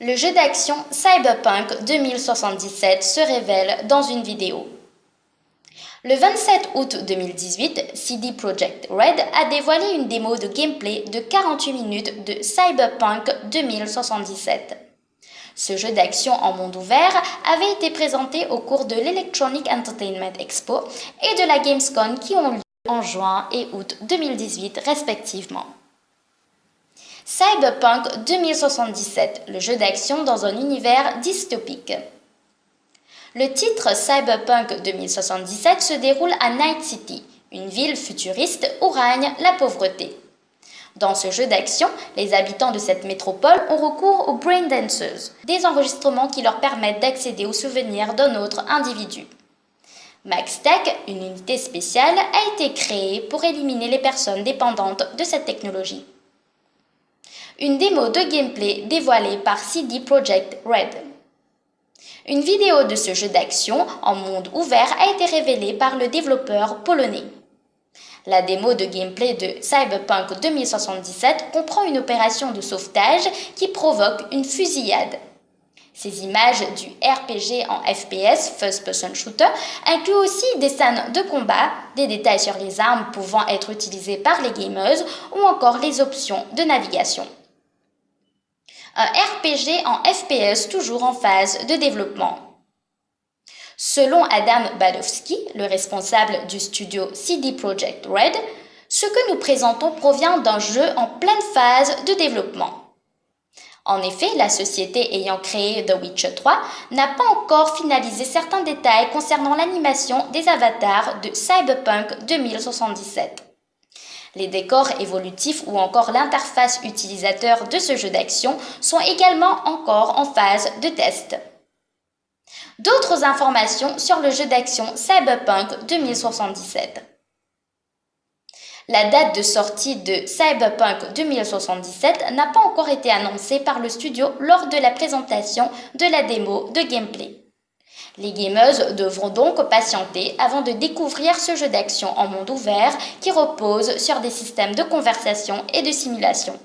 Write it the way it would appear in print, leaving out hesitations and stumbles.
Le jeu d'action Cyberpunk 2077 se révèle dans une vidéo. Le 27 août 2018, CD Projekt Red a dévoilé une démo de gameplay de 48 minutes de Cyberpunk 2077. Ce jeu d'action en monde ouvert avait été présenté au cours de l'Electronic Entertainment Expo et de la Gamescom qui ont lieu en juin et août 2018 respectivement. Cyberpunk 2077, le jeu d'action dans un univers dystopique. Le titre Cyberpunk 2077 se déroule à Night City, une ville futuriste où règne la pauvreté. Dans ce jeu d'action, les habitants de cette métropole ont recours aux Brain Dancers, des enregistrements qui leur permettent d'accéder aux souvenirs d'un autre individu. MaxTech, une unité spéciale, a été créée pour éliminer les personnes dépendantes de cette technologie. Une démo de gameplay dévoilée par CD Projekt Red. Une vidéo de ce jeu d'action en monde ouvert a été révélée par le développeur polonais. La démo de gameplay de Cyberpunk 2077 comprend une opération de sauvetage qui provoque une fusillade. Ces images du RPG en FPS, First Person Shooter, incluent aussi des scènes de combat, des détails sur les armes pouvant être utilisées par les gamers ou encore les options de navigation. Un RPG en FPS toujours en phase de développement. Selon Adam Badowski, le responsable du studio CD Projekt Red, ce que nous présentons provient d'un jeu en pleine phase de développement. En effet, la société ayant créé The Witcher 3 n'a pas encore finalisé certains détails concernant l'animation des avatars de Cyberpunk 2077. Les décors évolutifs ou encore l'interface utilisateur de ce jeu d'action sont également encore en phase de test. D'autres informations sur le jeu d'action Cyberpunk 2077. La date de sortie de Cyberpunk 2077 n'a pas encore été annoncée par le studio lors de la présentation de la démo de gameplay. Les gamers devront donc patienter avant de découvrir ce jeu d'action en monde ouvert qui repose sur des systèmes de conversation et de simulation.